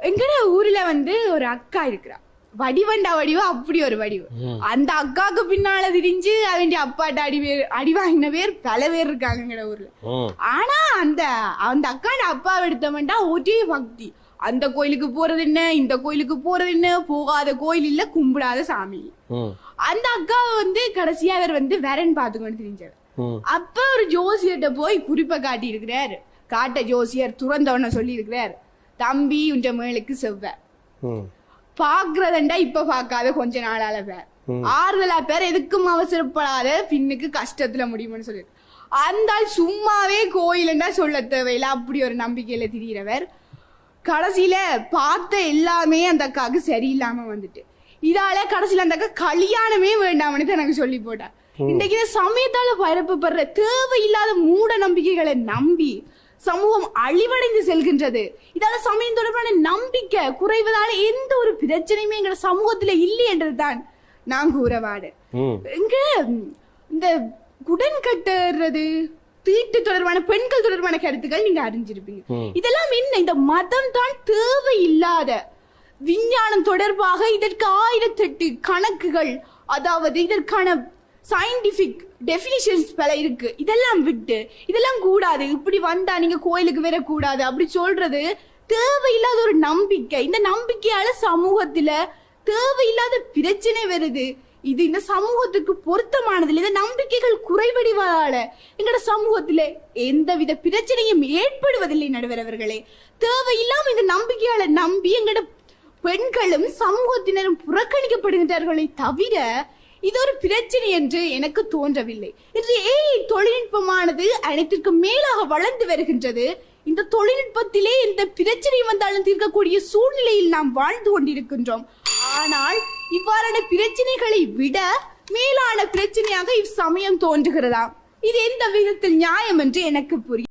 எங்கட ஊர்ல ஒரு அக்கா இருக்கிறா, வடிவண்டா வடிவா, அப்படி ஒரு வடிவு. அந்த அக்காவுக்கு பின்னால திரிஞ்சு அவன் அப்பாட்ட அடி வாங்கின பேர் பல பேர் இருக்காங்க எங்கட ஊர்ல. ஆனா அந்த அக்காண்ட அப்பாவை எடுத்தவன்டா ஒரே பக்தி. அந்த கோயிலுக்கு போறது என்ன, இந்த கோயிலுக்கு போறது என்ன, போகாத கோயில் இல்ல, கும்பிடாத சாமி. அந்த அக்கா கடைசியா அவர் வரன் பாத்துக்கொண்டு தெரிஞ்சார். அப்ப ஒரு ஜோசியர்கிட்ட போய் குறிப்பை காட்டி இருக்கிறாரு. காட்ட ஜோசியர் துறந்தவன சொல்லி இருக்கிறார், தம்பி உன்ற மேலுக்கு செவ்வாய் பாக்குறதண்டா இப்ப பாக்காத கொஞ்ச நாளால பேர் ஆறுதலா பேர், எதுக்கும் அவசரப்படாத, பின்னுக்கு கஷ்டத்துல முடியும்னு சொல்லி அந்த சும்மாவே கோயிலண்டா சொல்ல தேவையில்ல, அப்படி ஒரு நம்பிக்கையில திரிகிறவர். கடைசியில பார்த்த எல்லாமே அந்த அக்காவுக்கு சரியில்லாம வந்துட்டு, இதால கடைசியில அந்த அக்கா கல்யாணமே வேண்டாம்னு எனக்கு சொல்லி போட்டா. இன்றைக்கு சமயத்தால பரப்பப்படுற தேவையில்லாத மூட நம்பிக்கைகளை நம்பி சமூகம் அழிவடைந்து செல்கின்றது. இதால சமயம் தொடர்பான நம்பிக்கை குறைவதால எந்த ஒரு பிரச்சனையுமே எங்க சமூகத்துல இல்லை என்றதுதான் நான் கூறவாடு. இங்க இந்த குடன் கட்டுறது, தீட்டு தொடர்பான, பெண்கள் தொடர்பான கருத்துக்கள் நீங்க அறிஞ்சிருப்பீங்க. இதெல்லாம் என்ன, இந்த மதம் தான் தேவையில்லாத விஞ்ஞானம் தொடர்பாக இதற்கு 1008 கணக்குகள், அதாவது இதற்கான சயின்டிபிக் டெபினிஷன்ஸ் பல இருக்கு. இதெல்லாம் விட்டு இதெல்லாம் கூடாது, இப்படி வந்தா நீங்க கோயிலுக்கு வரக்கூடாது அப்படி சொல்றது தேவையில்லாத ஒரு நம்பிக்கை. இந்த நம்பிக்கையால சமூகத்துல தேவையில்லாத பிரச்சனை வருது. இது இந்த சமூகத்துக்கு பொருத்தமானதில்லை. இந்த நம்பிக்கைகள் குறைவடைவதால எங்கட சமூகத்துல எந்தவித பிரச்சனையும் ஏற்படுவதில்லை. நடுவரவர்களே, தேவையில்லாம இந்த நம்பிக்கையால நம்பி எங்கட பெண்களும் சமூகத்தினரும் புறக்கணிக்கப்படுகின்றார்களே தவிர இது ஒரு பிரச்சனை என்று எனக்கு தோன்றவில்லை. இன்று ஏஐ தொழில்நுட்பமானது அனைத்திற்கும் மேலாக வளர்ந்து வருகின்றது. இந்த தொழில்நுட்பத்திலே எந்த பிரச்சனை வந்தாலும் தீர்க்கக்கூடிய சூழ்நிலையில் நாம் வாழ்ந்து கொண்டிருக்கின்றோம். ஆனால் இவ்வாறான பிரச்சனைகளை விட மேலான பிரச்சனையாக இச்சமயம் தோன்றுகிறதா? இது எந்த விதத்தில் நியாயம் என்று எனக்கு புரியும்.